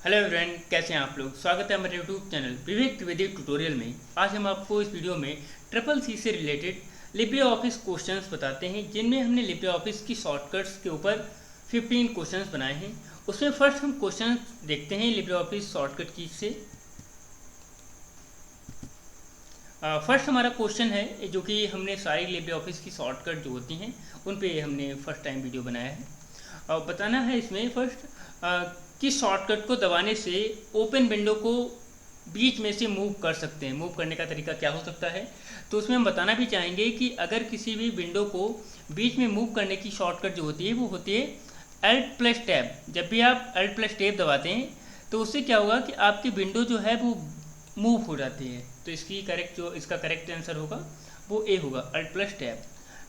Hello everyone, कैसे हैं आप लोग। स्वागत है हमारे यूट्यूब चैनल विवेक त्रिवेदी ट्यूटोरियल में। आज हम आपको इस वीडियो में ट्रिपल सी से रिलेटेड लिब्रे ऑफिस क्वेश्चंस बताते हैं, जिनमें हमने लिब्रे ऑफिस की शॉर्टकट्स के ऊपर 15 क्वेश्चंस बनाए हैं। उसमें फर्स्ट हम क्वेश्चन देखते हैं लिब्रे ऑफिस शॉर्टकट की से। फर्स्ट हमारा क्वेश्चन है जो कि हमने सारी लिब्रे ऑफिस की शॉर्टकट जो होती हैं उन पे हमने फर्स्ट टाइम वीडियो बनाया है। और बताना है इसमें फर्स्ट कि शॉर्टकट को दबाने से ओपन विंडो को बीच में से मूव कर सकते हैं। मूव करने का तरीका क्या हो सकता है, तो उसमें हम बताना भी चाहेंगे कि अगर किसी भी विंडो को बीच में मूव करने की शॉर्टकट जो होती है वो होती है Alt+Tab। जब भी आप Alt+Tab दबाते हैं तो उससे क्या होगा कि आपकी विंडो जो है वो मूव हो जाती है। तो इसका करेक्ट आंसर होगा वो ए होगा, Alt+Tab।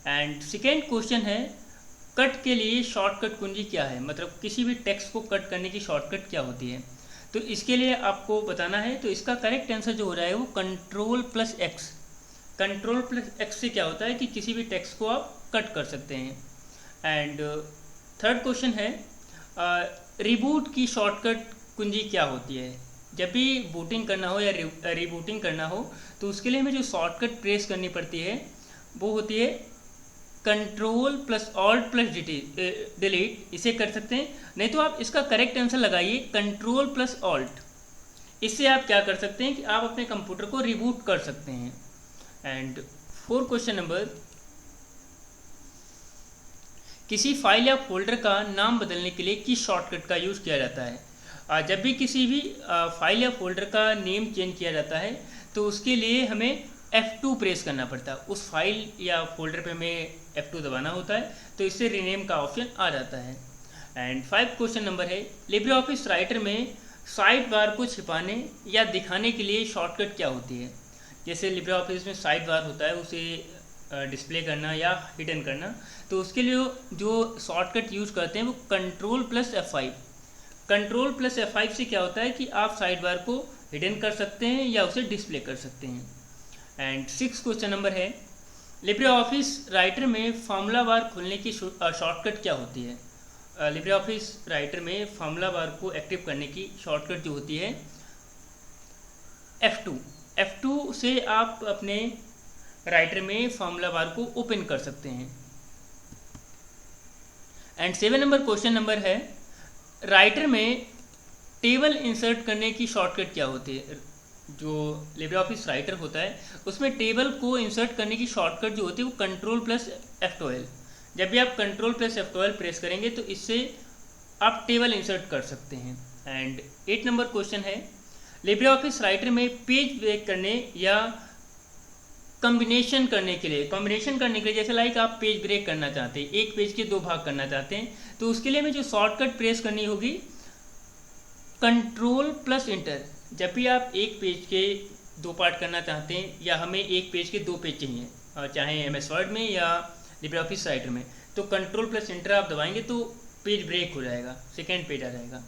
एंड सेकेंड क्वेश्चन है, कट के लिए शॉर्टकट कुंजी क्या है, मतलब किसी भी टेक्स्ट को कट करने की शॉर्टकट क्या होती है। तो इसके लिए आपको बताना है, तो इसका करेक्ट आंसर जो हो रहा है वो Ctrl+X। Ctrl+X से क्या होता है कि किसी भी टेक्स्ट को आप कट कर सकते हैं। एंड थर्ड क्वेश्चन है, रिबूट की शॉर्टकट कुंजी क्या होती है। जब भी बूटिंग करना हो या रिबूटिंग करना हो तो उसके लिए हमें जो शॉर्टकट प्रेस करनी पड़ती है वो होती है Ctrl+Alt+Delete। इसे कर सकते हैं, नहीं तो आप इसका करेक्ट आंसर लगाइए Ctrl+Alt। इससे आप क्या कर सकते हैं कि आप अपने कंप्यूटर को रिबूट कर सकते हैं। एंड फोर्थ क्वेश्चन नंबर, किसी फाइल या फोल्डर का नाम बदलने के लिए किस शॉर्टकट का यूज किया जाता है। जब भी किसी भी फाइल या फोल्डर का नेम चेंज किया जाता है तो उसके लिए हमें F2 प्रेस करना पड़ता है। उस फाइल या फोल्डर पे हमें F2 दबाना होता है, तो इससे रीनेम का ऑप्शन आ जाता है। एंड 5 क्वेश्चन नंबर है, लिब्रे ऑफिस राइटर में साइड बार को छिपाने या दिखाने के लिए शॉर्टकट क्या होती है। जैसे लिब्रे ऑफिस में साइड बार होता है, उसे डिस्प्ले करना या हिडन करना, तो उसके लिए जो शॉर्टकट यूज करते हैं वो Ctrl+F5। Ctrl+F5 से क्या होता है कि आप साइड बार को हिडन कर सकते हैं या उसे डिस्प्ले कर सकते हैं। एंड 6 क्वेश्चन नंबर है, लिब्रे ऑफिस राइटर में फार्मूला बार खोलने की शॉर्टकट क्या होती है। लिब्रे ऑफिस राइटर में फार्मूला बार को एक्टिव करने की शॉर्टकट जो होती है F2। F2 से आप अपने राइटर में फार्मूला बार को ओपन कर सकते हैं। एंड 7 नंबर क्वेश्चन नंबर है, राइटर में टेबल इंसर्ट करने की शॉर्टकट क्या होती है। जो लिब्रे ऑफिस राइटर होता है उसमें टेबल को इंसर्ट करने की शॉर्टकट जो होती है वो Ctrl+F12। जब भी आप Ctrl+F12 प्रेस करेंगे तो इससे आप टेबल इंसर्ट कर सकते हैं। एंड 8 नंबर क्वेश्चन है, लिब्रे ऑफिस राइटर में पेज ब्रेक करने या कॉम्बिनेशन करने के लिए जैसे लाइक आप पेज ब्रेक करना चाहते हैं, एक पेज के 2 भाग करना चाहते हैं, तो उसके लिए हमें जो शॉर्टकट प्रेस करनी होगी Ctrl+Enter। जब भी आप एक पेज के 2 पार्ट करना चाहते हैं या हमें एक पेज के 2 पेज चाहिए, चाहे MS वर्ड में या लिब्रे ऑफिस राइटर में, तो Ctrl+Enter आप दबाएंगे तो पेज ब्रेक हो जाएगा, सेकेंड पेज आ जाएगा।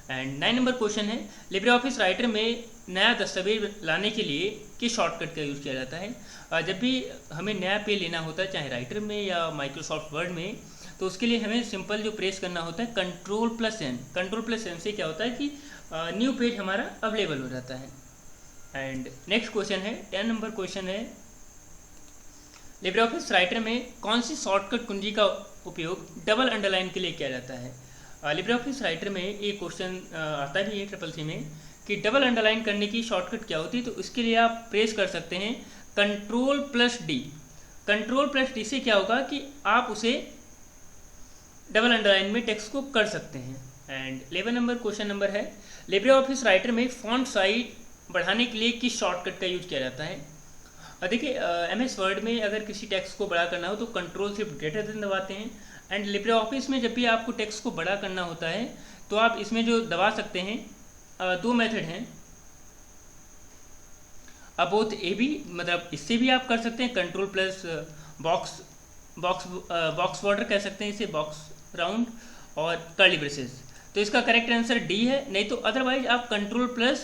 एंड 9 नंबर क्वेश्चन है, लिब्रे ऑफिस राइटर में नया दस्तावेज लाने के लिए किस शॉर्टकट का यूज़ किया जाता है। जब भी हमें नया पेज लेना होता है चाहे राइटर में या माइक्रोसॉफ्ट वर्ड में, तो उसके लिए हमें सिंपल जो प्रेस करना होता है Ctrl+N। Ctrl+N से क्या होता है कि न्यू पेज हमारा अवेलेबल हो जाता है। एंड नेक्स्ट क्वेश्चन है, 10 नंबर क्वेश्चन है, लिब्रे ऑफिस राइटर में कौन सी शॉर्टकट कुंजी का उपयोग डबल अंडरलाइन के लिए किया जाता है। लिब्रे ऑफिस राइटर में एक क्वेश्चन आता भी है ट्रिपल सी में कि डबल अंडरलाइन करने की शॉर्टकट क्या होती है। तो इसके लिए आप प्रेस कर सकते हैं Ctrl+D। Ctrl+D से क्या होगा कि आप उसे डबल अंडरलाइन में टेक्स्ट को कर सकते हैं। एंड 11 नंबर क्वेश्चन नंबर है, लिब्रे ऑफिस राइटर में फॉन्ट साइज बढ़ाने के लिए किस शॉर्टकट का यूज किया जाता है। देखिए MS वर्ड में अगर किसी टेक्स्ट को बड़ा करना हो तो Ctrl+G दबाते हैं। एंड लिब्रे ऑफिस में जब भी आपको टेक्स्ट को बड़ा करना होता है तो आप इसमें जो दबा सकते हैं 2 मेथड हैं, बोथ ए बी, मतलब इससे भी आप कर सकते हैं बॉक्स बॉर्डर कह सकते हैं इसे, बॉक्स राउंड और कर्ली ब्रेसेस। तो इसका करेक्ट आंसर डी है, नहीं तो अदरवाइज आप Ctrl+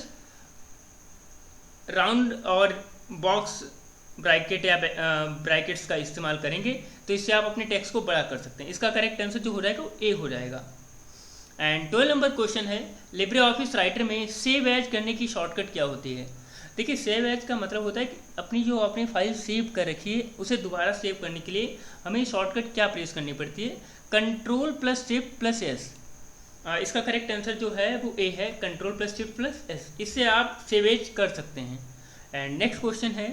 राउंड और बॉक्स ब्रैकेट या ब्रैकेट्स का इस्तेमाल करेंगे तो इससे आप अपने टेक्स्ट को बड़ा कर सकते हैं। इसका करेक्ट आंसर जो हो जाएगा वो ए हो जाएगा। एंड 12 नंबर क्वेश्चन है, लिब्रे ऑफिस राइटर में सेव एज करने की शॉर्टकट क्या होती है। देखिए, सेव एज का मतलब होता है कि अपनी जो आपने फाइल सेव कर रखी है उसे दोबारा सेव करने के लिए हमें शॉर्टकट क्या प्रेस करनी पड़ती है, control plus shift plus S. इसका करेक्ट आंसर जो है वो ए है, control plus shift plus S. इससे आप सेव एज कर सकते हैं। एंड नेक्स्ट क्वेश्चन है,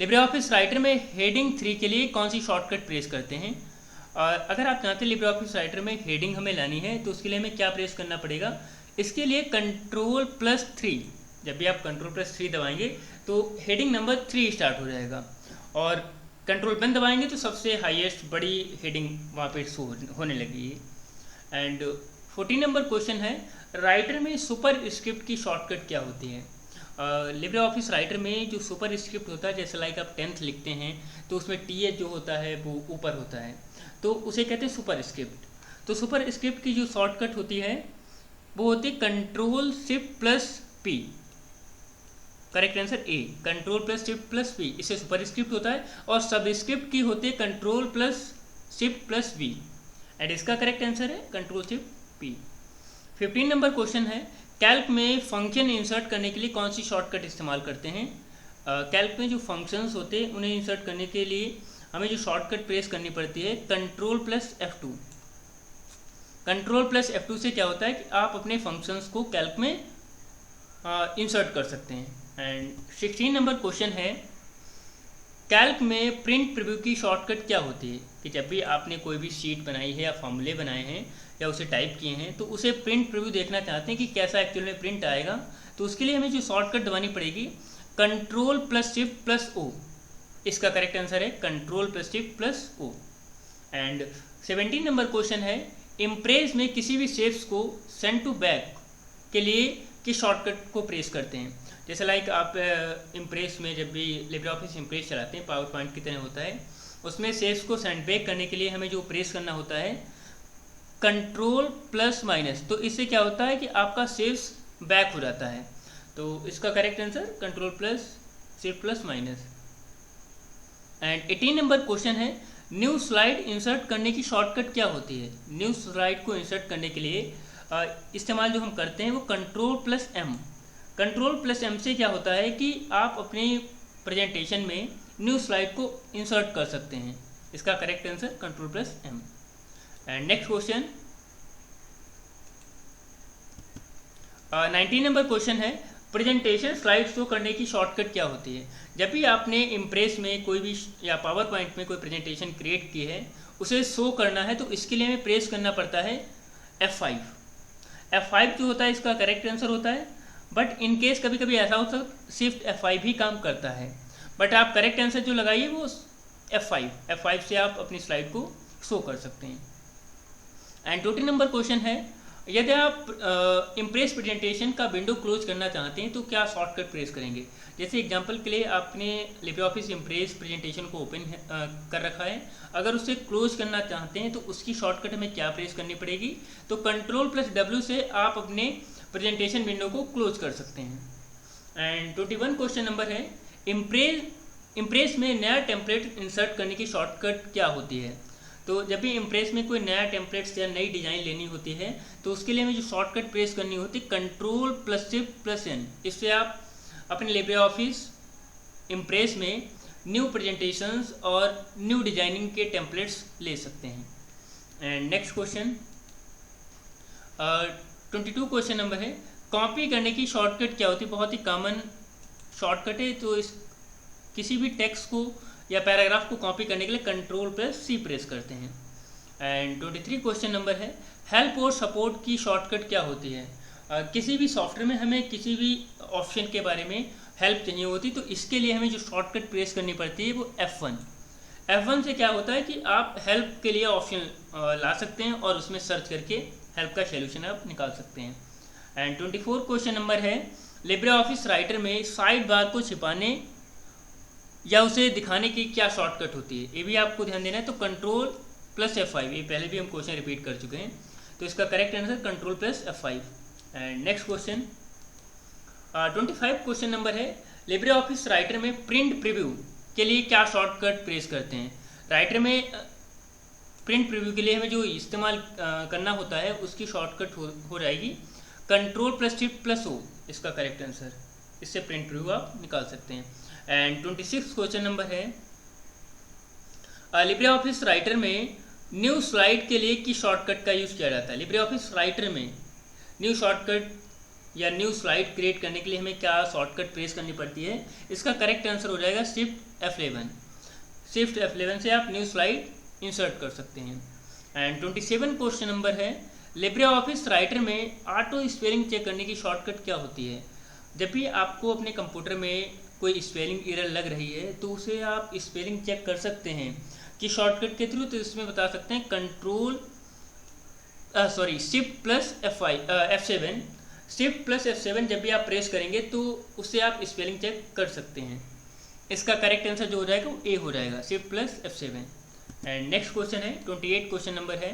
लिब्रे ऑफिस राइटर में हेडिंग 3 के लिए कौन सी शॉर्टकट प्रेस करते हैं। अगर आप चाहते हैं लिब्रे ऑफिस राइटर में हेडिंग हमें लानी है तो उसके लिए हमें क्या प्रेस करना पड़ेगा, इसके लिए कंट्रोल प्लस 3। जब भी आप कंट्रोल प्लस 3 दबाएंगे तो हेडिंग नंबर 3 स्टार्ट हो जाएगा, और कंट्रोल बटन दबाएंगे तो सबसे हाईएस्ट बड़ी हेडिंग वहाँ पे शो होने लगेगी। एंड 14 नंबर क्वेश्चन है, राइटर में सुपर स्क्रिप्ट की शॉर्टकट क्या होती है। लिब्रे ऑफिस राइटर में जो सुपर स्क्रिप्ट होता है, जैसे लाइक आप 10th लिखते हैं तो उसमें टी जो होता है वो ऊपर होता है, तो उसे कहते हैं सुपर स्क्रिप्ट। तो सुपर स्क्रिप्ट की जो शॉर्टकट होती है वो होती है control shift plus P. Correct answer A, control plus shift plus P, इससे सुपर स्क्रिप्ट होता है। और सब स्क्रिप्ट की होती है control plus shift plus V, and इसका करेक्ट आंसर है control shift P. 15 number question है, कैल्क में फंक्शन इंसर्ट करने के लिए कौन सी शॉर्टकट इस्तेमाल करते हैं। कैल्क में जो फंक्शंस होते हैं उन्हें इंसर्ट करने के लिए हमें जो शॉर्टकट प्रेस करनी पड़ती है control plus F2। Control plus F2 से क्या होता है कि आप अपने फंक्शंस को कैल्क में इंसर्ट कर सकते हैं। एंड 16 नंबर क्वेश्चन है, कैल्क में प्रिंट प्रीव्यू की शॉर्टकट क्या होती है। कि जब भी आपने कोई भी शीट बनाई है या फॉर्मूले बनाए हैं या उसे टाइप किए हैं तो उसे प्रिंट प्रीव्यू देखना चाहते हैं कि कैसा एक्चुअल में प्रिंट आएगा, तो उसके लिए हमें जो शॉर्टकट दबानी पड़ेगी control plus shift plus O. इसका करेक्ट आंसर है control plus shift plus O. And 17 number question है, इम्प्रेस में किसी भी शेप्स को सेंड टू बैक के लिए किस शॉर्टकट को प्रेस करते हैं। जैसे लाइक आप इम्प्रेस में जब भी लिब्रे ऑफिस इम्प्रेस चलाते हैं, पावर पॉइंट की तरह होता है, उसमें शेप्स को सेंड बैक करने के लिए हमें जो प्रेस करना होता है कंट्रोल प्लस माइनस। तो इससे क्या होता है कि आपका शेप्स बैक हो जाता है। तो इसका correct answer control plus shift plus minus. And 18 number question है, न्यू स्लाइड इंसर्ट करने की शॉर्टकट क्या होती है। न्यू स्लाइड को इंसर्ट करने के लिए इस्तेमाल जो हम करते हैं वो control plus M. Control plus M से क्या होता है कि आप अपने प्रेजेंटेशन में न्यू स्लाइड को इंसर्ट कर सकते हैं। इसका correct answer control plus M. And next question 19 number question है, प्रेजेंटेशन स्लाइड शो करने की शॉर्टकट क्या होती है। जब भी आपने इम्प्रेस में कोई भी या पावर पॉइंट में कोई प्रेजेंटेशन क्रिएट की है उसे शो करना है तो इसके लिए हमें प्रेस करना पड़ता है F5। F5 जो होता है इसका करेक्ट आंसर होता है, बट इन केस कभी कभी ऐसा होता है सिर्फ F5 ही काम करता है, बट आप करेक्ट आंसर जो लगाइए वो F5 से आप अपनी स्लाइड को शो कर सकते हैं। एंड 20 नंबर क्वेश्चन है, यदि आप इम्प्रेस प्रेजेंटेशन का विंडो क्लोज करना चाहते हैं तो क्या शॉर्टकट प्रेस करेंगे। जैसे एग्जांपल के लिए आपने लिब्रे ऑफिस इम्प्रेस प्रेजेंटेशन को ओपन कर रखा है, अगर उसे क्लोज करना चाहते हैं तो उसकी शॉर्टकट हमें क्या प्रेस करनी पड़ेगी, तो कंट्रोल प्लस W से आप अपने प्रेजेंटेशन विंडो को क्लोज कर सकते हैं। एंड 21 क्वेश्चन नंबर है, इम्प्रेस में नया टेम्पलेट इंसर्ट करने की शॉर्टकट क्या होती है। तो जब भी इम्प्रेस में कोई नया टेम्पलेट या नई डिज़ाइन लेनी होती है तो उसके लिए हमें जो शॉर्टकट प्रेस करनी होती है control plus shift plus N. इससे आप अपने लिब्रे ऑफिस इम्प्रेस में न्यू प्रेजेंटेशंस और न्यू डिजाइनिंग के टेम्पलेट्स ले सकते हैं। And next question 22 question number है, कॉपी करने की शॉर्टकट क्या होती है। बहुत ही कॉमन शॉर्टकट है, तो इस किसी भी टेक्स्ट को या पैराग्राफ को कॉपी करने के लिए कंट्रोल प्लस C प्रेस करते हैं। एंड 23 क्वेश्चन नंबर है, हेल्प और सपोर्ट की शॉर्टकट क्या होती है। किसी भी सॉफ्टवेयर में हमें किसी भी ऑप्शन के बारे में हेल्प चाहिए होती तो इसके लिए हमें जो शॉर्टकट प्रेस करनी पड़ती है वो F1 से क्या होता है कि आप हेल्प के लिए ऑप्शन ला सकते हैं और उसमें सर्च करके हेल्प का सोल्यूशन आप निकाल सकते हैं। एंड 24 क्वेश्चन नंबर है, लिब्रे ऑफिस राइटर में साइड बार को छिपाने या उसे दिखाने की क्या शॉर्टकट होती है, ये भी आपको ध्यान देना है। तो कंट्रोल प्लस F5, ये पहले भी हम क्वेश्चन रिपीट कर चुके हैं, तो इसका correct answer control plus F5। And next question 25 question number है, लिब्रे ऑफिस राइटर में प्रिंट प्रीव्यू के लिए क्या शॉर्टकट प्रेस करते हैं। राइटर में प्रिंट प्रीव्यू के लिए हमें जो इस्तेमाल करना होता है उसकी शॉर्टकट हो जाएगी control plus shift plus O, इसका करेक्ट आंसर। इससे प्रिंट प्रीव्यू आप निकाल सकते हैं। एंड 26 क्वेश्चन नंबर है, लिब्रे ऑफिस राइटर में न्यू स्लाइड के लिए किस शॉर्टकट का यूज़ किया जाता है? लिब्रे ऑफिस राइटर में न्यू शॉर्टकट या न्यू स्लाइड क्रिएट करने के लिए हमें क्या शॉर्टकट प्रेस करनी पड़ती है? इसका करेक्ट आंसर हो जाएगा शिफ्ट F11। शिफ्ट F11 से आप न्यू स्लाइड इंसर्ट कर सकते हैं। एंड 27 क्वेश्चन नंबर है, लिब्रे ऑफिस राइटर में ऑटो स्पेलिंग चेक करने की शॉर्टकट क्या होती है? जब भी आपको अपने कंप्यूटर में कोई स्पेलिंग एरर लग रही है तो उसे आप स्पेलिंग चेक कर सकते हैं कि शॉर्टकट के थ्रू। तो इसमें बता सकते हैं shift plus F7। Shift plus F7 जब भी आप प्रेस करेंगे तो उससे आप स्पेलिंग चेक कर सकते हैं। इसका करेक्ट आंसर जो हो जाएगा वो ए हो जाएगा, shift plus F7। And next question है 28 क्वेश्चन नंबर है,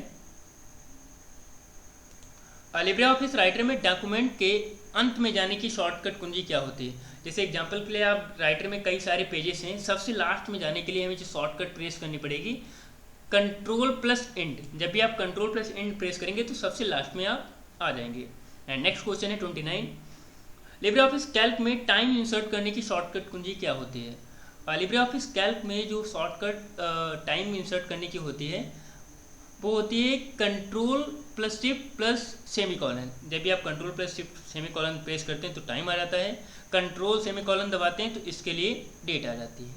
लिब्रे ऑफिस राइटर में डॉक्यूमेंट के अंत में जाने की शॉर्टकट कुंजी क्या होती है? जैसे एग्जांपल के लिए आप राइटर में कई सारे पेजेस हैं, सबसे लास्ट में जाने के लिए हमें जो शॉर्टकट प्रेस करनी पड़ेगी कंट्रोल प्लस एंड। जब भी आप कंट्रोल प्लस एंड प्रेस करेंगे तो सबसे लास्ट में आप आ जाएंगे। एंड नेक्स्ट क्वेश्चन है 29, लिब्रे ऑफिस कैल्क में टाइम इंसर्ट करने की शॉर्टकट कुंजी क्या होती है? लिब्रे ऑफिस कैल्क में जो शॉर्टकट टाइम इंसर्ट करने की होती है वो होती है control plus shift plus semicolon. जब भी आप control plus shift semicolon press करते हैं तो टाइम आ जाता है, कंट्रोल सेमीकॉलन दबाते हैं तो इसके लिए डेट आ जाती है।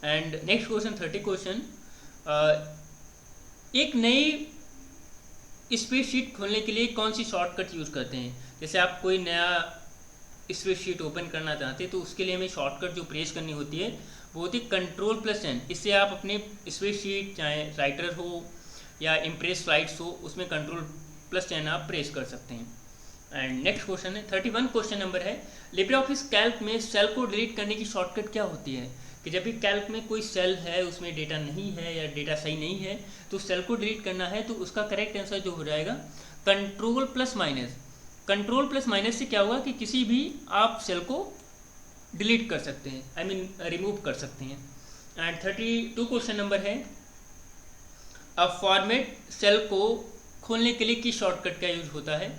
एंड नेक्स्ट क्वेश्चन 30 क्वेश्चन, एक नई स्प्रेडशीट खोलने के लिए कौन सी शॉर्टकट यूज़ करते हैं? जैसे आप कोई नया स्प्रेडशीट ओपन करना चाहते हैं तो उसके लिए हमें शॉर्टकट जो प्रेस करनी होती है वो होती है कंट्रोल प्लस एन। इससे आप अपने स्प्रेडशीट चाहे राइटर हो या इम्प्रेस स्लाइड्स हो उसमें कंट्रोल प्लस एन आप प्रेस कर सकते हैं। एंड नेक्स्ट क्वेश्चन है 31 क्वेश्चन नंबर है, लिब्रे ऑफिस कैल्क में सेल को डिलीट करने की शॉर्टकट क्या होती है? कि जब भी कैल्क में कोई सेल है उसमें डेटा नहीं है या डेटा सही नहीं है तो सेल को डिलीट करना है तो उसका करेक्ट आंसर जो हो जाएगा control plus minus. Control plus minus से क्या होगा कि किसी भी आप सेल को डिलीट कर सकते हैं, आई मीन रिमूव कर सकते हैं। एंड 32 क्वेश्चन नंबर है, अब फॉर्मेट सेल को खोलने के लिए किस शॉर्टकट का यूज होता है?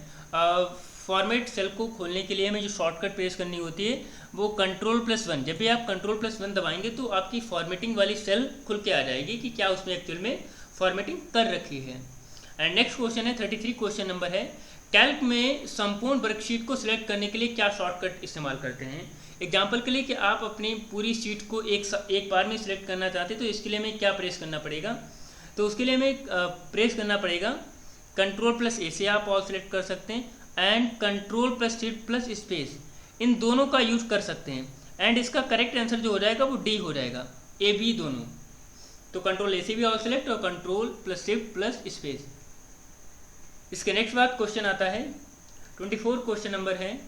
फॉर्मेट सेल को खोलने के लिए हमें जो शॉर्टकट प्रेस करनी होती है वो कंट्रोल प्लस 1। जब भी आप कंट्रोल प्लस 1 दबाएंगे तो आपकी फॉर्मेटिंग वाली सेल खुल के आ जाएगी कि क्या उसमें एक्चुअल में फॉर्मेटिंग कर रखी है। एंड नेक्स्ट क्वेश्चन है 33 क्वेश्चन नंबर है, कैल्क में संपूर्ण वर्कशीट को सिलेक्ट करने के लिए क्या शॉर्टकट इस्तेमाल करते हैं? एग्जाम्पल के लिए कि आप अपनी पूरी शीट को एक बार में सिलेक्ट करना चाहते हैं तो इसके लिए हमें क्या प्रेस करना पड़ेगा? तो उसके लिए हमें प्रेस करना पड़ेगा कंट्रोल प्लस ए से आप ऑल सिलेक्ट कर सकते हैं, and control plus shift plus space, इन दोनों का यूज कर सकते हैं। एंड इसका करेक्ट आंसर जो हो जाएगा वो डी हो जाएगा, ए बी दोनों। तो कंट्रोल ए से भी ऑल सिलेक्ट और control plus shift plus space. इसके नेक्स्ट बाद क्वेश्चन आता है 24 क्वेश्चन नंबर है,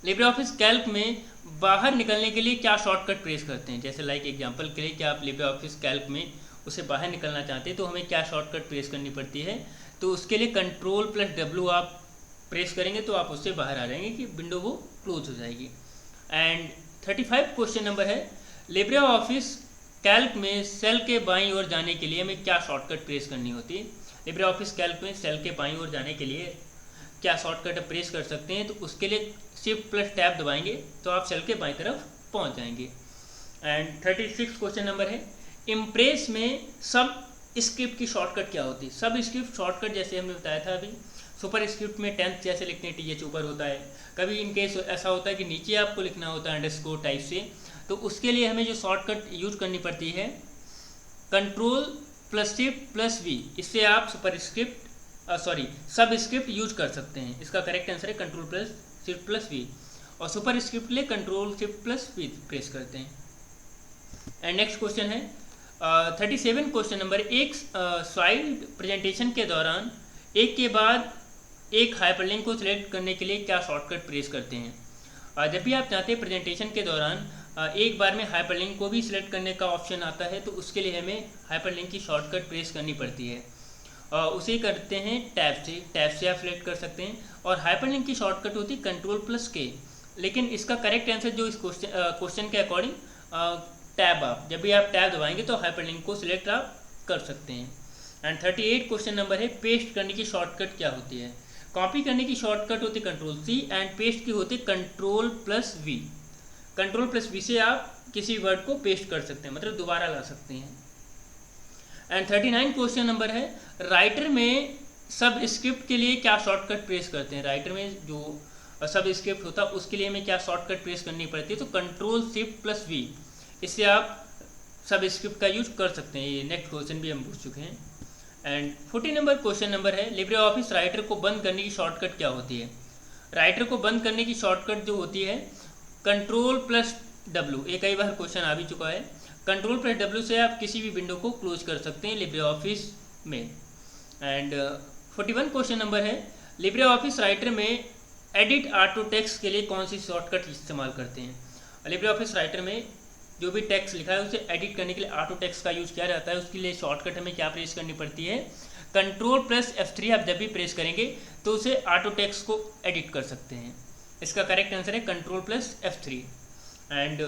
लिब्रे ऑफिस कैल्क में बाहर निकलने के लिए क्या शॉर्टकट प्रेस करते हैं? जैसे लाइक एग्जांपल के लिए कि आप लिब्रे ऑफिस कैल्क में उसे बाहर निकलना चाहते हैं तो हमें क्या शॉर्टकट प्रेस करनी पड़ती है? तो उसके लिए कंट्रोल प्लस W आप प्रेस करेंगे तो आप उससे बाहर आ जाएंगे कि विंडो वो क्लोज हो जाएगी। एंड 35 क्वेश्चन नंबर है, लिब्रे ऑफिस कैल्क में सेल के बाईं ओर जाने के लिए हमें क्या शॉर्टकट प्रेस करनी होती है? लिब्रे ऑफिस कैल्क में सेल के बाईं ओर जाने के लिए क्या शॉर्टकट प्रेस कर सकते हैं? तो उसके लिए शिफ्ट प्लस टैब दबाएंगे तो आप सेल के बाईं तरफ पहुंच जाएंगे। एंड 36 क्वेश्चन नंबर है, इम्प्रेस में सब स्क्रिप्ट की शॉर्टकट क्या होती है? सब स्क्रिप्ट शॉर्टकट जैसे हमने बताया था अभी, सुपर स्क्रिप्ट में 10th जैसे लिखते हैं TH ऊपर होता है, कभी इनकेस ऐसा होता है कि नीचे आपको लिखना होता है अंडरस्कोर टाइप से, तो उसके लिए हमें जो शॉर्टकट यूज करनी पड़ती है control plus shift plus V। इससे आप सब स्क्रिप्ट यूज कर सकते हैं। इसका करेक्ट आंसर है control plus shift plus V, और सुपर स्क्रिप्ट के लिए control shift plus V press करते हैं। एंड नेक्स्ट क्वेश्चन है 37 क्वेश्चन नंबर, एक स्लाइड प्रेजेंटेशन के दौरान एक के बाद एक हाइपरलिंक को सिलेक्ट करने के लिए क्या शॉर्टकट प्रेस करते हैं? जब भी आप चाहते हैं प्रेजेंटेशन के दौरान एक बार में हाइपरलिंक को भी सिलेक्ट करने का ऑप्शन आता है तो उसके लिए हमें हाइपरलिंक की शॉर्टकट प्रेस करनी पड़ती है। उसे करते हैं टैब से आप सिलेक्ट कर सकते हैं, और हाइपरलिंक की शॉर्टकट होती है कंट्रोल प्लस K। लेकिन इसका करेक्ट आंसर जो इस क्वेश्चन के अकॉर्डिंग टैब आप जब भी आप टैब दबाएंगे तो हाइपरलिंक को सिलेक्ट आप कर सकते हैं। एंड 38 क्वेश्चन नंबर है, पेस्ट करने की शॉर्टकट क्या होती है? कॉपी करने की शॉर्टकट होती है Ctrl+C एंड पेस्ट की होती है Ctrl+V। Ctrl+V से आप किसी वर्ड को पेस्ट कर सकते हैं, मतलब दोबारा ला सकते हैं। एंड 39 क्वेश्चन नंबर है, राइटर में सब स्क्रिप्ट के लिए क्या शॉर्टकट प्रेस करते हैं? राइटर में जो सब स्क्रिप्ट होता है उसके लिए हमें क्या शॉर्टकट प्रेस करनी पड़ती है? तो Ctrl+Shift+V, इससे आप सब स्क्रिप्ट का यूज कर सकते हैं। ये नेक्स्ट क्वेश्चन भी हम पूछ चुके हैं। एंड 40 नंबर क्वेश्चन नंबर है, लिब्रे ऑफिस राइटर को बंद करने की शॉर्टकट क्या होती है? राइटर को बंद करने की शॉर्टकट जो होती है Ctrl+W। ये कई बार क्वेश्चन आ भी चुका है। Ctrl+W से आप किसी भी विंडो को क्लोज कर सकते हैं लिब्रे ऑफिस में। एंड 41 क्वेश्चन नंबर है, लिब्रे ऑफिस राइटर में एडिट ऑटो टेक्स्ट के लिए कौन सी शॉर्टकट इस्तेमाल करते हैं? लिब्रे ऑफिस राइटर में जो भी टेक्स्ट लिखा है उसे एडिट करने के लिए ऑटो टेक्स्ट का यूज किया जाता है। उसके लिए शॉर्टकट हमें क्या प्रेस करनी पड़ती है? Ctrl+F3 आप जब भी प्रेस करेंगे तो उसे ऑटो टेक्स्ट को एडिट कर सकते हैं। इसका करेक्ट आंसर है Ctrl+F3। एंड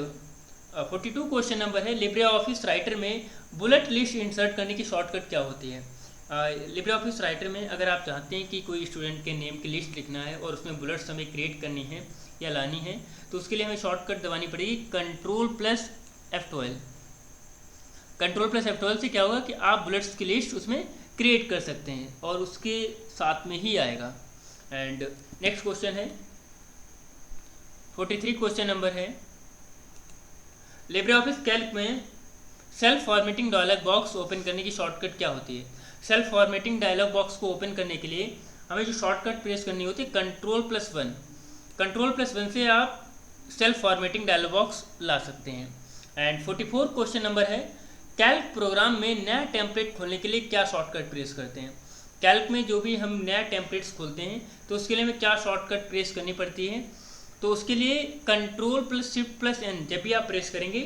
42 क्वेश्चन नंबर है, लिब्रे ऑफिस राइटर में बुलेट लिस्ट इंसर्ट करने की शॉर्टकट क्या होती है? लिब्रे ऑफिस राइटर में अगर आप चाहते हैं कि कोई स्टूडेंट के नेम की लिस्ट लिखना है और उसमें बुलेट्स हमें क्रिएट करनी है या लानी है तो उसके लिए हमें शॉर्टकट दबानी पड़ेगी Ctrl+F12। Ctrl+F12 से क्या होगा कि आप बुलेट्स की लिस्ट उसमें क्रिएट कर सकते हैं और उसके साथ में ही आएगा। एंड नेक्स्ट क्वेश्चन है 43 क्वेश्चन नंबर है, लिब्रे ऑफिस कैल्क में self formatting dialog box open करने की शॉर्टकट क्या होती है? सेल्फ फॉर्मेटिंग डायलॉग बॉक्स को ओपन करने के लिए हमें जो शॉर्टकट प्रेस करनी होती है Ctrl+1। Ctrl+1 से आप सेल्फ फॉर्मेटिंग डायलॉग बॉक्स ला सकते हैं। एंड 44 क्वेश्चन नंबर है, कैल्क प्रोग्राम में नया टेम्पलेट खोलने के लिए क्या शॉर्टकट प्रेस करते हैं? कैल्क में जो भी हम नया टेम्पलेट्स खोलते हैं तो उसके लिए हमें क्या शॉर्टकट प्रेस करनी पड़ती है? तो उसके लिए Ctrl+Shift+N जब भी आप प्रेस करेंगे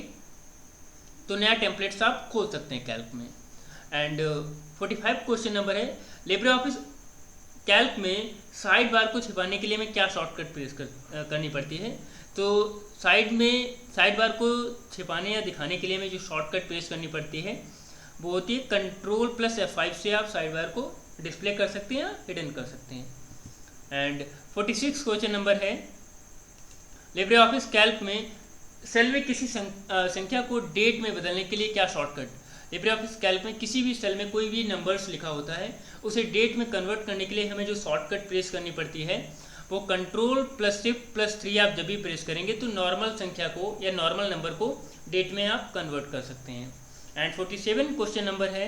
तो नया टेम्पलेट्स आप खोल सकते हैं कैल्क में। एंड 45 क्वेश्चन नंबर है, लिब्रे ऑफिस कैल्क में साइड बार को छिपाने के लिए हमें क्या शॉर्टकट प्रेस करनी पड़ती है? तो साइड बार को छिपाने या दिखाने के लिए हमें जो शॉर्टकट प्रेस करनी पड़ती है वो होती है Ctrl+F5 से आप साइड बार को डिस्प्ले कर सकते हैं या हिडन कर सकते हैं। एंड 46 क्वेश्चन नंबर है, लिब्रे ऑफिस कैल्क में सेल में किसी संख्या को डेट में बदलने के लिए क्या शॉर्टकट? लिब्रे ऑफिस कैल्क में किसी भी सेल में कोई भी नंबर्स लिखा होता है उसे डेट में कन्वर्ट करने के लिए हमें जो शॉर्टकट प्रेस करनी पड़ती है वो Ctrl+Shift+3 आप जब भी प्रेस करेंगे तो नॉर्मल संख्या को या नॉर्मल नंबर को डेट में आप कन्वर्ट कर सकते हैं। एंड 47 क्वेश्चन नंबर है,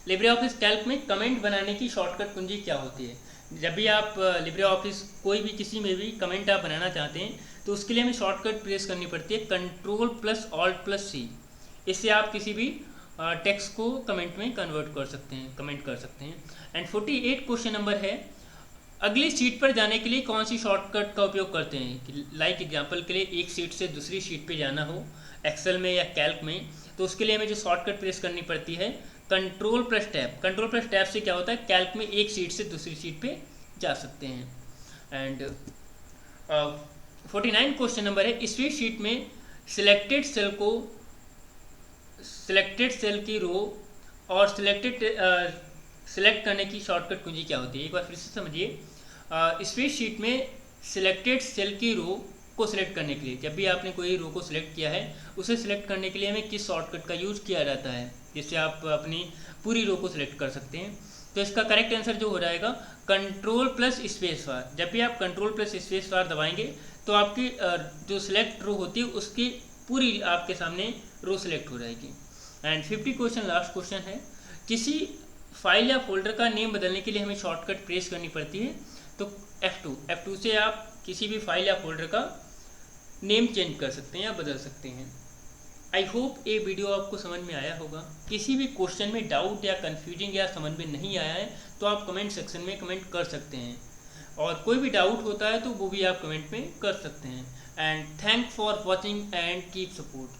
लिब्रे ऑफिस कैल्क में कमेंट बनाने की शॉर्टकट कुंजी क्या होती है? जब भी आप लिब्रे ऑफिस कोई भी किसी में भी कमेंट आप बनाना चाहते हैं तो उसके लिए हमें शॉर्टकट प्रेस करनी पड़ती है Ctrl+Alt+C। इससे आप किसी भी टेक्स्ट को कमेंट में कन्वर्ट कर सकते हैं, कमेंट कर सकते हैं। एंड 48 क्वेश्चन नंबर है, अगली सीट पर जाने के लिए कौन सी शॉर्टकट का उपयोग करते हैं? कि लाइक एग्जांपल के लिए एक सीट से दूसरी सीट पे जाना हो एक्सेल में या कैल्क में तो उसके लिए हमें जो शॉर्टकट प्रेस करनी पड़ती है Ctrl+Tab। Ctrl+Tab से क्या होता है, कैल्क में एक सीट से दूसरी सीट पे जा सकते हैं। एंड 49 क्वेश्चन नंबर है, स्प्रेड शीट में सिलेक्टेड सेल की रो और सिलेक्ट करने की शॉर्टकट कुंजी क्या होती है? एक बार फिर से समझिए। स्प्रेड शीट में सिलेक्टेड सेल की रो को सिलेक्ट करने के लिए जब भी आपने कोई रो को सिलेक्ट किया है उसे सिलेक्ट करने के लिए हमें किस शॉर्टकट का यूज किया जाता है जिससे आप अपनी पूरी रो को सिलेक्ट कर सकते हैं? तो इसका करेक्ट आंसर जो हो जाएगा Ctrl+Spacebar। जब भी आप Ctrl+Spacebar दबाएंगे तो आपकी जो सिलेक्ट रो होती है उसकी पूरी आपके सामने रो सिलेक्ट हो जाएगी। एंड 50 क्वेश्चन लास्ट क्वेश्चन है, किसी फाइल या फोल्डर का नेम बदलने के लिए हमें शॉर्टकट प्रेस करनी पड़ती है तो F2 से आप किसी भी फाइल या फोल्डर का नेम चेंज कर सकते हैं या बदल सकते हैं। आई होप ये वीडियो आपको समझ में आया होगा। किसी भी क्वेश्चन में डाउट या कन्फ्यूजिंग या समझ में नहीं आया है तो आप कमेंट सेक्शन में कमेंट कर सकते हैं और कोई भी डाउट होता है तो वो भी आप कमेंट में कर सकते हैं। And thank for watching and keep support.